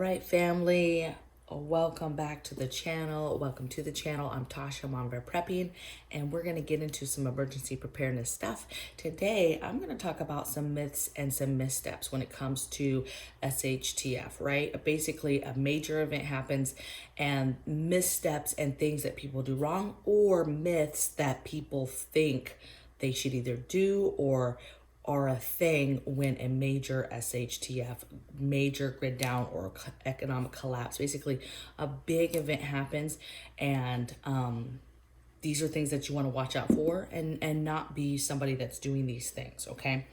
right, family, welcome back to the channel. Welcome to the channel. I'm Tasha, MamabearPrepping, and we're going to get into some emergency preparedness stuff. Today, I'm going to talk about some myths and some missteps when it comes to SHTF, right? Basically, a major event happens and missteps and things that people do wrong, or myths that people think they should either do or are a thing when a major SHTF, major grid down or economic collapse, basically a big event happens, and these are things that you want to watch out for and not be somebody that's doing these things, okay?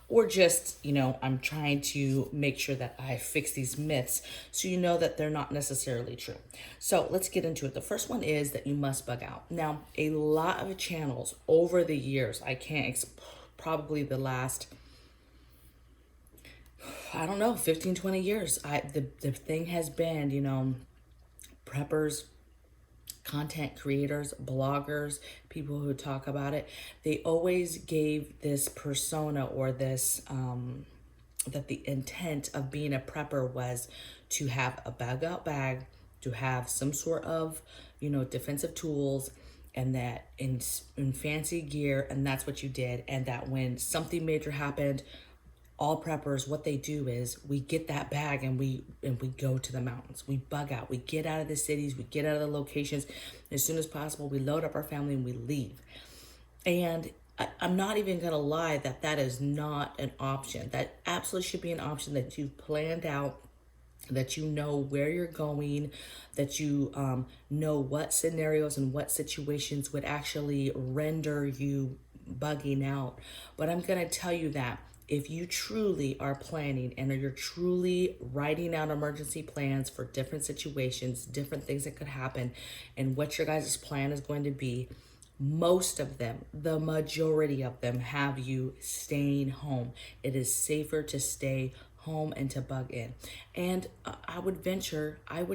Or just, I'm trying to make sure that I fix these myths so you know that they're not necessarily true. So let's get into it. The first one is that you must bug out. Now, a lot of channels over the years, I can't probably the last, I don't know, 15, 20 years. The thing has been, preppers, content creators, bloggers, people who talk about it. They always gave this persona or this, that the intent of being a prepper was to have a bug out bag, to have some sort of, defensive tools, and that in fancy gear, and that's what you did. And that when something major happened, all preppers, what they do is we get that bag and we go to the mountains. We bug out. We get out of the cities. We get out of the locations as soon as possible. We load up our family and we leave. And I'm not even gonna lie that is not an option. That absolutely should be an option, that you've planned out, that you know where you're going, that you know what scenarios and what situations would actually render you bugging out. But I'm gonna tell you that if you truly are planning and you're truly writing out emergency plans for different situations, different things that could happen, and what your guys' plan is going to be, most of them, the majority of them, have you staying home. It is safer to stay home and to bug in. And I would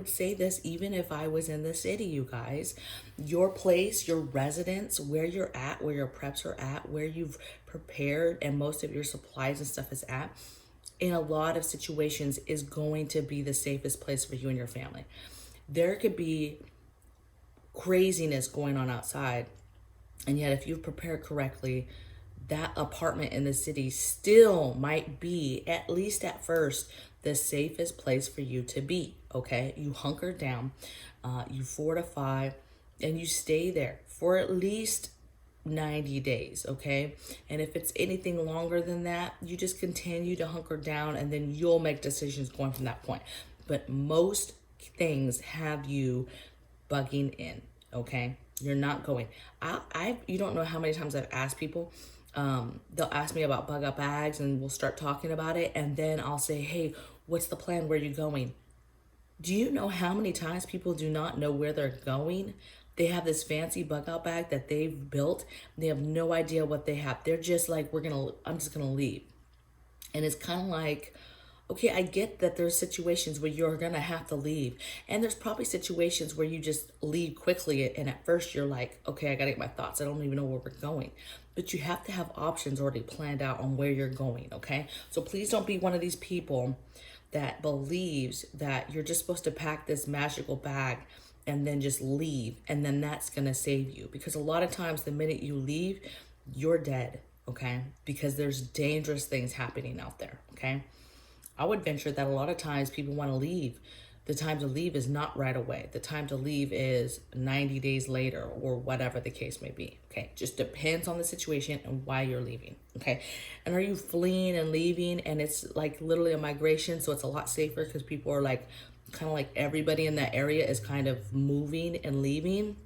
say this even if I was in the city, you guys, your place, your residence, where you're at, where your preps are at, where you've prepared and most of your supplies and stuff is at, in a lot of situations is going to be the safest place for you and your family. There could be craziness going on outside, and yet if you've prepared correctly, that apartment in the city still might be, at least at first, the safest place for you to be, okay? You hunker down, you fortify, and you stay there for at least 90 days, okay? And if it's anything longer than that, you just continue to hunker down, and then you'll make decisions going from that point. But most things have you bugging in, okay? You're not going. You don't know how many times I've asked people, they'll ask me about bug out bags and we'll start talking about it. And then I'll say, hey, what's the plan? Where are you going? Do you know how many times people do not know where they're going? They have this fancy bug out bag that they've built. They have no idea what they have. They're just like, I'm just going to leave. And it's kind of like, okay, I get that there's situations where you're going to have to leave. And there's probably situations where you just leave quickly. And at first you're like, okay, I got to get my thoughts. I don't even know where we're going. But you have to have options already planned out on where you're going, okay? So please don't be one of these people that believes that you're just supposed to pack this magical bag and then just leave, and then that's going to save you. Because a lot of times the minute you leave, you're dead, okay? Because there's dangerous things happening out there, okay? I would venture that a lot of times people want to leave. The time to leave is not right away. The time to leave is 90 days later, or whatever the case may be, okay? Just depends on the situation and why you're leaving, okay? And are you fleeing and leaving and it's like literally a migration, so it's a lot safer because people are like, kind of like everybody in that area is kind of moving and leaving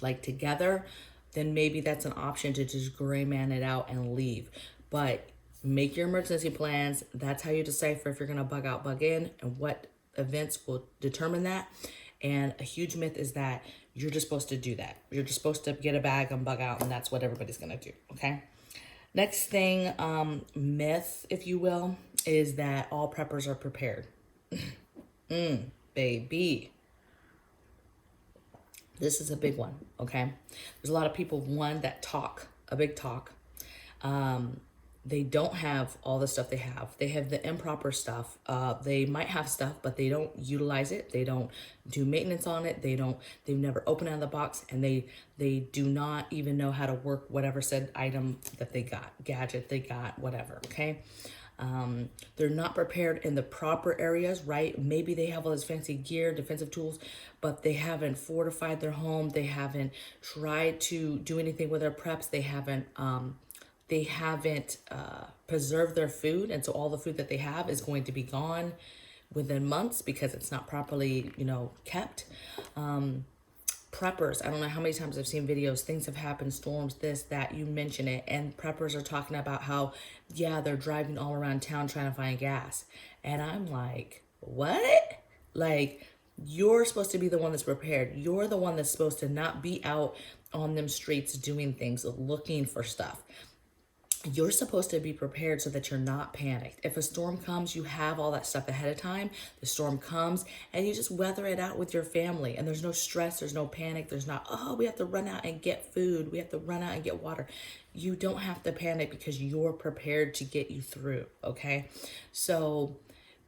like together, then maybe that's an option to just gray man it out and leave. But make your emergency plans. That's how you decipher if you're going to bug out, bug in, and what events will determine that. And a huge myth is that you're just supposed to do that. You're just supposed to get a bag and bug out, and that's what everybody's going to do, okay? Next thing, myth, if you will, is that all preppers are prepared. Baby. This is a big one, okay? There's a lot of people, one, that talk, a big talk. they don't have all the stuff they have. They have the improper stuff. They might have stuff, but they don't utilize it. They don't do maintenance on it. They've never opened it out of the box, and they do not even know how to work whatever said item that they got, gadget they got, whatever, okay? They're not prepared in the proper areas, right? Maybe they have all this fancy gear, defensive tools, but they haven't fortified their home. They haven't tried to do anything with their preps. They haven't preserved their food, and so all the food that they have is going to be gone within months because it's not properly, kept. Preppers, I don't know how many times I've seen videos, things have happened, storms, this, that, you mention it, and preppers are talking about how, yeah, they're driving all around town trying to find gas. And I'm like, what? Like, you're supposed to be the one that's prepared. You're the one that's supposed to not be out on them streets doing things, looking for stuff. You're supposed to be prepared so that you're not panicked. If a storm comes, you have all that stuff ahead of time. The storm comes and you just weather it out with your family. And there's no stress, there's no panic, there's not, oh, we have to run out and get food, we have to run out and get water. You don't have to panic because you're prepared to get you through, okay? So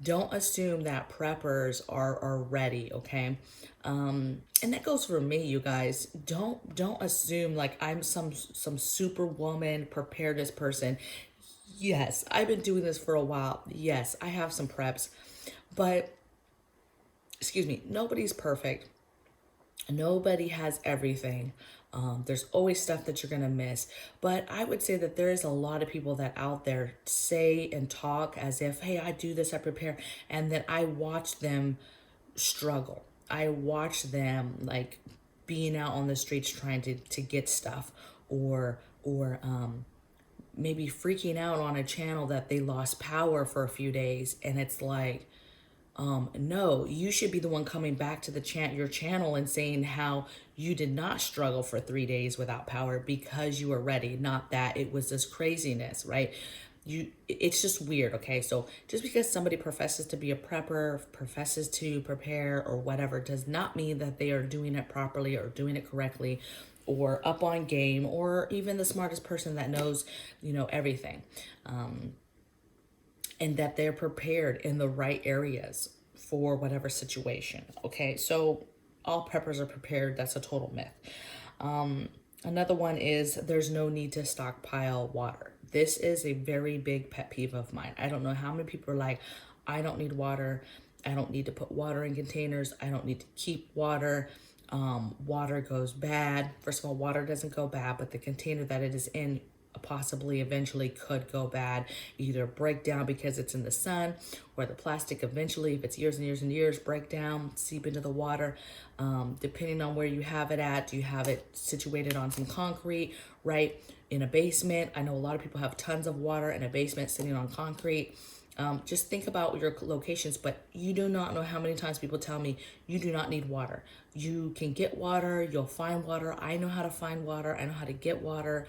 don't assume that preppers are ready, okay? And that goes for me, you guys. Don't assume like I'm some superwoman preparedness person. Yes, I've been doing this for a while. Yes, I have some preps, but excuse me, nobody's perfect. Nobody has everything. There's always stuff that you're gonna miss. But I would say that there is a lot of people that out there say and talk as if, hey, I do this, I prepare, and that I watch them struggle. I watch them like being out on the streets trying to get stuff, or maybe freaking out on a channel that they lost power for a few days, and it's like, no, you should be the one coming back to your channel and saying how you did not struggle for 3 days without power because you were ready, not that it was this craziness, right? It's just weird, okay? So just because somebody professes to be a prepper, professes to prepare or whatever, does not mean that they are doing it properly or doing it correctly or up on game, or even the smartest person that knows, everything. And that they're prepared in the right areas for whatever situation, okay? So all preppers are prepared. That's a total myth. Another one is there's no need to stockpile water. This is a very big pet peeve of mine. I don't know how many people are like, I don't need water. I don't need to put water in containers. I don't need to keep water. Water goes bad. First of all, water doesn't go bad, but the container that it is in possibly eventually could go bad, either break down because it's in the sun, or the plastic eventually, if it's years and years and years, break down, seep into the water. Depending on where you have it at, do you have it situated on some concrete, right? In a basement. I know a lot of people have tons of water in a basement sitting on concrete. Just think about your locations, but you do not know how many times people tell me you do not need water. You can get water, you'll find water. I know how to find water. I know how to get water.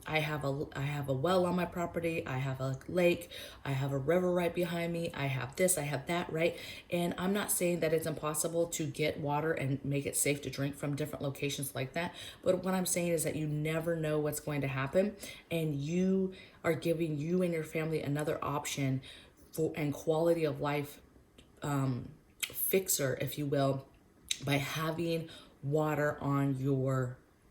I have a well on my property. I have a lake. I have a river right behind me. I have this, I have that, right? And I'm not saying that it's impossible to get water and make it safe to drink from different locations like that. But what I'm saying is that you never know what's going to happen, and you are giving you and your family another option for and quality of life fixer, if you will, by having water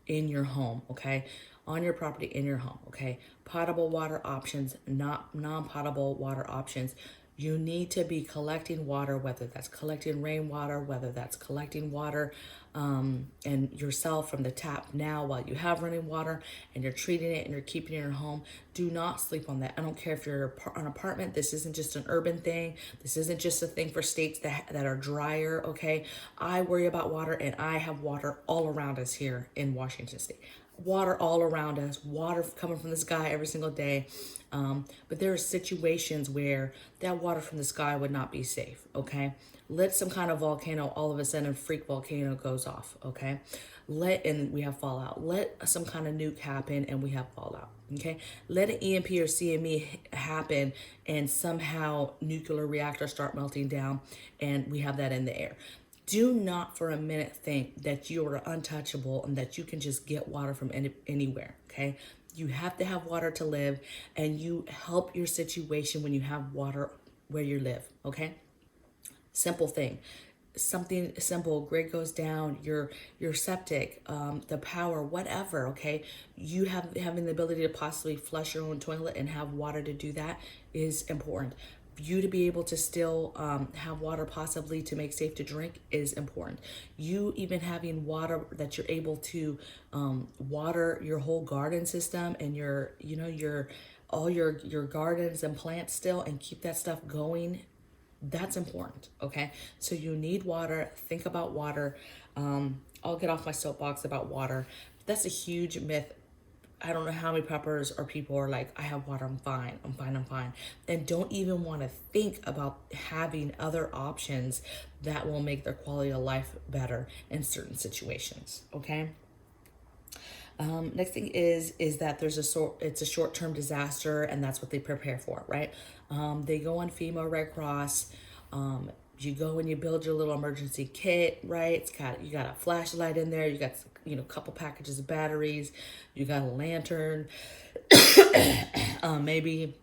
in your home, okay? On your property, in your home, okay? Potable water options, not non-potable water options. You need to be collecting water, whether that's collecting rainwater, whether that's collecting water and yourself from the tap now while you have running water, and you're treating it and you're keeping it in your home. Do not sleep on that. I don't care if you're an apartment. This isn't just an urban thing. This isn't just a thing for states that are drier, okay? I worry about water, and I have water all around us here in Washington State. Water all around us, water coming from the sky every single day. But there are situations where that water from the sky would not be safe, okay? Let some kind of volcano, all of a sudden, freak volcano goes off, okay? And we have fallout. Let some kind of nuke happen and we have fallout, okay? Let an EMP or CME happen and somehow nuclear reactors start melting down and we have that in the air. Do not for a minute think that you are untouchable and that you can just get water from anywhere, okay? You have to have water to live, and you help your situation when you have water where you live, okay? Simple thing. Something simple, grid goes down, your septic, the power, whatever, okay? You having the ability to possibly flush your own toilet and have water to do that is important. You to be able to still have water possibly to make safe to drink is important. You even having water that you're able to water your whole garden system and your all your gardens and plants still, and keep that stuff going, that's important, okay? So you need water. Think about water. I'll get off my soapbox about water. That's a huge myth. I don't know how many preppers or people are like, I have water, I'm fine, I'm fine, I'm fine. And don't even want to think about having other options that will make their quality of life better in certain situations, okay? Next thing is that it's a short-term disaster, and that's what they prepare for, right? They go on FEMA, Red Cross. You go and you build your little emergency kit, right? You got a flashlight in there. You got a couple packages of batteries. You got a lantern. Maybe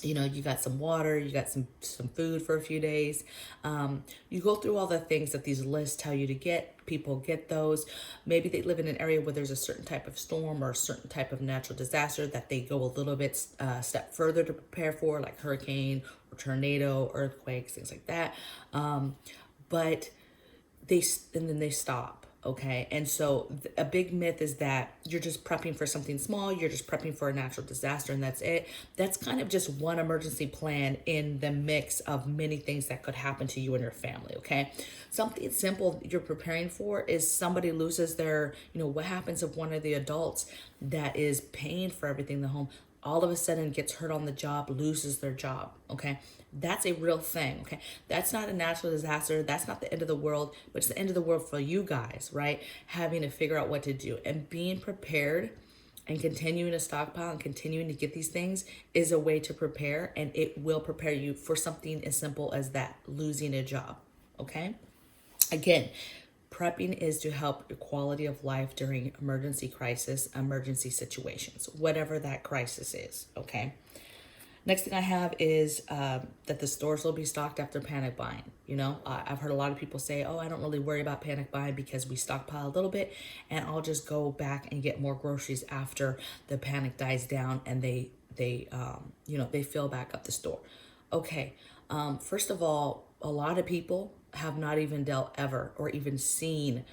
you got some water, you got some food for a few days. You go through all the things that these lists tell you to get. People get those. Maybe they live in an area where there's a certain type of storm or a certain type of natural disaster that they go a little bit step further to prepare for, like hurricane or tornado, earthquakes, things like that. But then they stop. Okay. And so a big myth is that you're just prepping for something small. You're just prepping for a natural disaster, and that's it. That's kind of just one emergency plan in the mix of many things that could happen to you and your family. Okay. Something simple you're preparing for is somebody loses their, what happens if one of the adults that is paying for everything in the home all of a sudden gets hurt on the job, loses their job, okay? That's a real thing, okay? That's not a natural disaster. That's not the end of the world, but it's the end of the world for you guys, right? Having to figure out what to do and being prepared and continuing to stockpile and continuing to get these things is a way to prepare, and it will prepare you for something as simple as that, losing a job, okay? Again, prepping is to help your quality of life during emergency crisis, emergency situations, whatever that crisis is, okay? Next thing I have is that the stores will be stocked after panic buying. I've heard a lot of people say, oh, I don't really worry about panic buying because we stockpile a little bit and I'll just go back and get more groceries after the panic dies down and they fill back up the store. Okay, first of all, a lot of people have not even dealt ever or even seen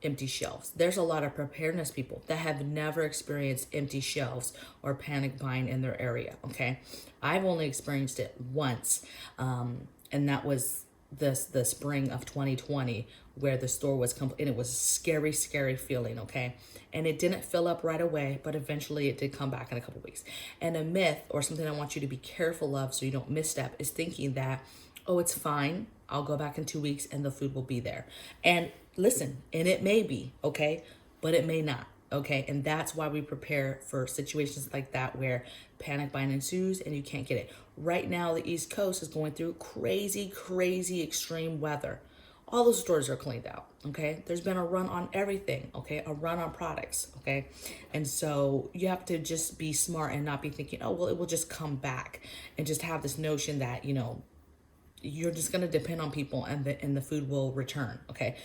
empty shelves. There's a lot of preparedness people that have never experienced empty shelves or panic buying in their area, okay? I've only experienced it once, and that was the spring of 2020 where the store was complete, and it was a scary, scary feeling, okay? And it didn't fill up right away, but eventually it did come back in a couple weeks. And a myth or something I want you to be careful of so you don't misstep is thinking that, oh, it's fine, I'll go back in 2 weeks and the food will be there. And listen, and it may be, okay, but it may not, okay? And that's why we prepare for situations like that where panic buying ensues and you can't get it. Right now, the East Coast is going through crazy, crazy extreme weather. All those stores are cleaned out, okay? There's been a run on everything, okay? A run on products, okay? And so you have to just be smart and not be thinking, oh, well, it will just come back, and just have this notion that, you're just going to depend on people and the food will return, okay?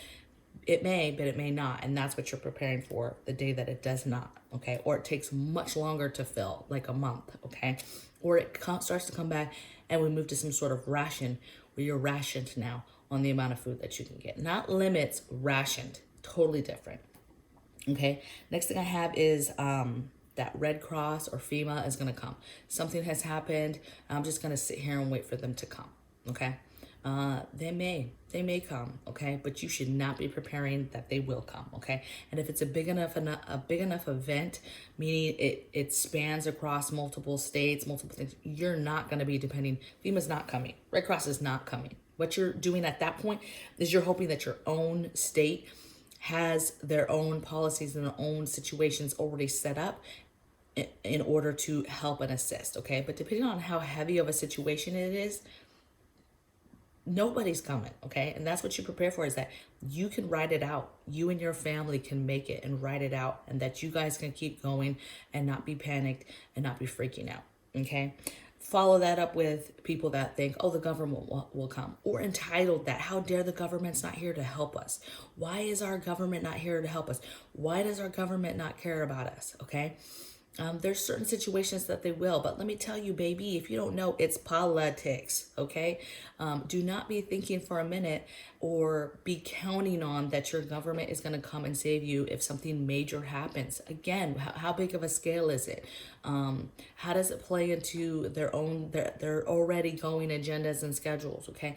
It may, but it may not, and that's what you're preparing for the day that it does not, okay? Or it takes much longer to fill, like a month, okay? Or it starts to come back and we move to some sort of ration where you're rationed now on the amount of food that you can get. Not limits, rationed, totally different, okay? Next thing I have is that Red Cross or FEMA is going to come. Something has happened. I'm just going to sit here and wait for them to come, okay? They may come, okay? But you should not be preparing that they will come, okay? And if it's a big enough event, meaning it spans across multiple states, multiple things, you're not going to be depending. FEMA's not coming. Red Cross is not coming. What you're doing at that point is you're hoping that your own state has their own policies and their own situations already set up in order to help and assist, okay? But depending on how heavy of a situation it is, Nobody's coming, okay? And that's what you prepare for, is that you can ride it out. You and your family can make it and ride it out, and that you guys can keep going and not be panicked and not be freaking out, okay? Follow that up with people that think, oh, the government will come, or entitled that, how dare the government's not here to help us? Why is our government not here to help us? Why does our government not care about us, okay? There's certain situations that they will, but let me tell you, baby, if you don't know, it's politics, okay? Do not be thinking for a minute or be counting on that your government is going to come and save you if something major happens. Again, how big of a scale is it? How does it play into their already going agendas and schedules, okay?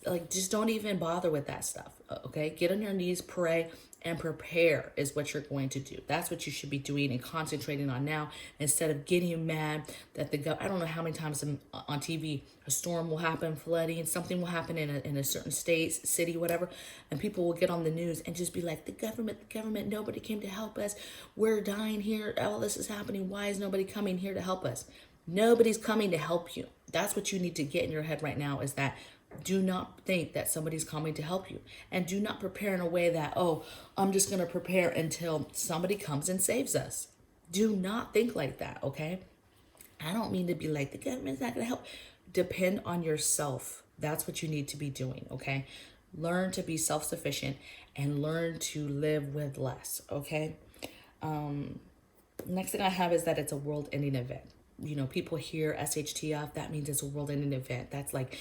Like, just don't even bother with that stuff, okay? Get on your knees, pray, and prepare is what you're going to do. That's what you should be doing and concentrating on now, instead of getting mad that I don't know how many times on TV a storm will happen, flooding, something will happen in a certain state, city, whatever, and people will get on the news and just be like, the government, nobody came to help us. We're dying here. All this is happening. Why is nobody coming here to help us? Nobody's coming to help you. That's what you need to get in your head right now, is that do not think that somebody's coming to help you. And do not prepare in a way that, oh, I'm just going to prepare until somebody comes and saves us. Do not think like that, okay? I don't mean to be like, the government's not going to help. Depend on yourself. That's what you need to be doing, okay? Learn to be self-sufficient and learn to live with less, okay? Next thing I have is that it's a world-ending event. You know, people hear SHTF, that means it's a world-ending event. That's like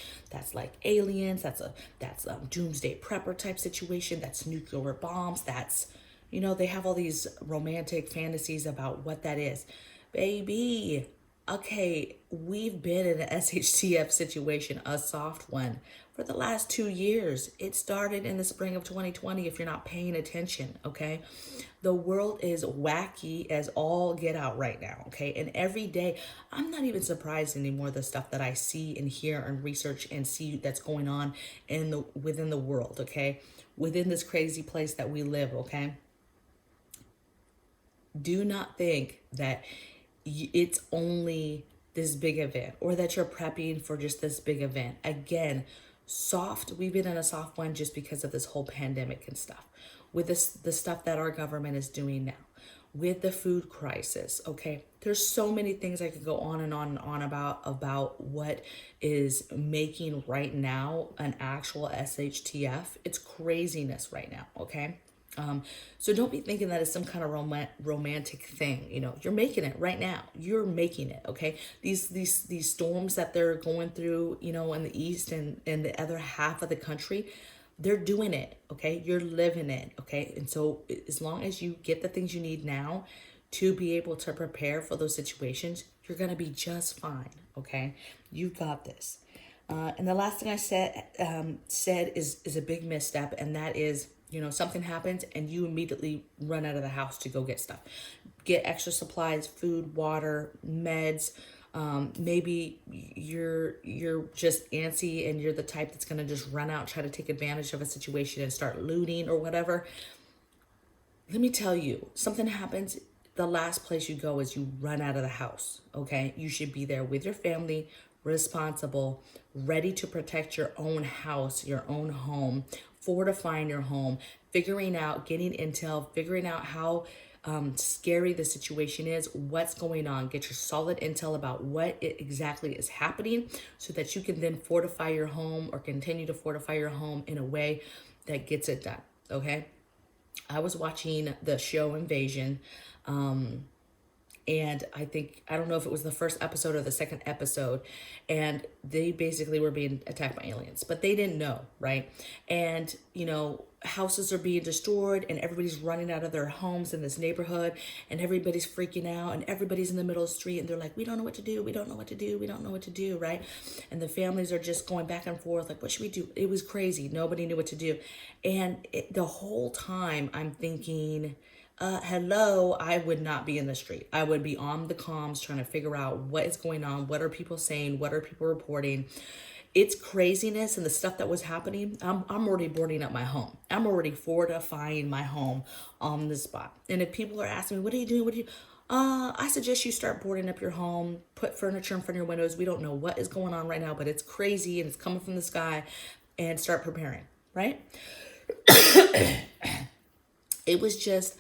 aliens. That's a doomsday prepper type situation. That's nuclear bombs. That's, you know, they have all these romantic fantasies about what that is. Baby, okay, we've been in an SHTF situation, a soft one, for the last 2 years. It started in the spring of 2020, if you're not paying attention, okay? The world is wacky as all get out right now, okay? And every day, I'm not even surprised anymore, the stuff that I see and hear and research and see that's going on within the world, okay? Within this crazy place that we live, okay? Do not think that it's only this big event, or that you're prepping for just this big event. Again, we've been in a soft one just because of this whole pandemic and stuff. With the stuff that our government is doing now, with the food crisis, okay? There's so many things I could go on and on and on about what is making right now an actual SHTF. It's craziness right now, okay? So don't be thinking that it's some kind of romantic thing. You know, you're making it right now. You're making it, okay? These storms that they're going through, you know, in the east and in the other half of the country, they're doing it, okay? You're living it, okay? And so as long as you get the things you need now to be able to prepare for those situations, you're gonna be just fine, okay? You got this. And the last thing I said is a big misstep, and that is, you know, something happens and you immediately run out of the house to go get stuff. Get extra supplies, food, water, meds. Maybe you're just antsy and you're the type that's going to just run out, try to take advantage of a situation and start looting or whatever. Let me tell you, something happens, the last place you go is you run out of the house, okay? You should be there with your family, responsible, ready to protect your own house, your own home, fortifying your home, getting intel, figuring out how scary the situation is, what's going on. Get your solid intel about what exactly is happening so that you can then fortify your home or continue to fortify your home in a way that gets it done, okay? I was watching the show Invasion, and I don't know if it was the first episode or the second episode, and they basically were being attacked by aliens, but they didn't know, right? And, you know, houses are being destroyed and everybody's running out of their homes in this neighborhood and everybody's freaking out and everybody's in the middle of the street and they're like, we don't know what to do, we don't know what to do, we don't know what to do, right? And the families are just going back and forth like, what should we do? It was crazy. Nobody knew what to do. And the whole time I'm thinking, hello, I would not be in the street. I would be on the comms trying to figure out what is going on. What are people saying? What are people reporting? It's craziness and the stuff that was happening. I'm already boarding up my home. I'm already fortifying my home on the spot. And if people are asking me, what are you doing? I suggest you start boarding up your home, put furniture in front of your windows. We don't know what is going on right now, but it's crazy and it's coming from the sky, and start preparing, right? It was just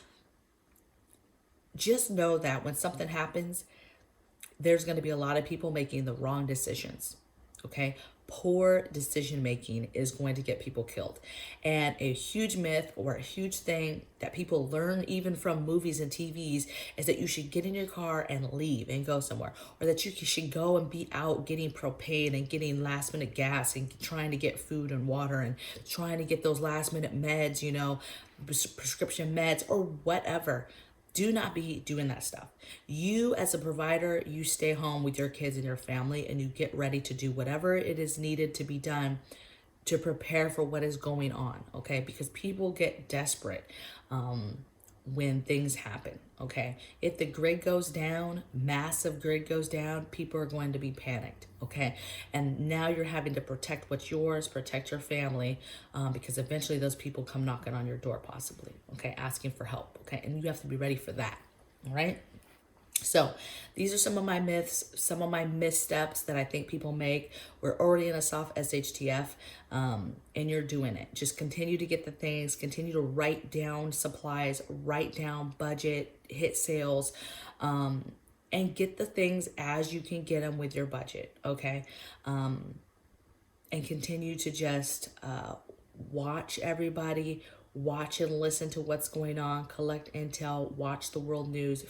know that when something happens, there's going to be a lot of people making the wrong decisions. Okay. Poor decision making is going to get people killed. And a huge myth or a huge thing that people learn even from movies and TVs is that you should get in your car and leave and go somewhere, or that you should go and be out getting propane and getting last minute gas and trying to get food and water and trying to get those last minute meds, prescription meds or whatever. Do not be doing that stuff. You, as a provider, you stay home with your kids and your family and you get ready to do whatever it is needed to be done to prepare for what is going on, okay? Because people get desperate when things happen, okay? If the grid goes down, massive grid goes down, people are going to be panicked, okay? And now you're having to protect what's yours, protect your family, because eventually those people come knocking on your door possibly, okay? Asking for help, okay? And you have to be ready for that, all right? So these are some of my myths, some of my missteps that I think people make. We're already in a soft SHTF, and you're doing it. Just continue to get the things, continue to write down supplies, write down budget, hit sales, and get the things as you can get them with your budget, okay? And continue to just watch everybody, watch and listen to what's going on, collect intel, watch the world news,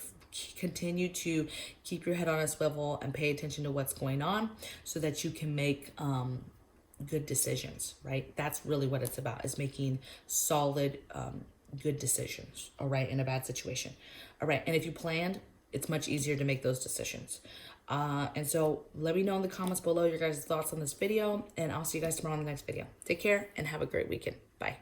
continue to keep your head on a swivel and pay attention to what's going on so that you can make good decisions, right? That's really what it's about, is making solid, good decisions, all right, in a bad situation. All right, and if you planned, it's much easier to make those decisions. And so let me know in the comments below your guys' thoughts on this video, and I'll see you guys tomorrow in the next video. Take care and have a great weekend. Bye.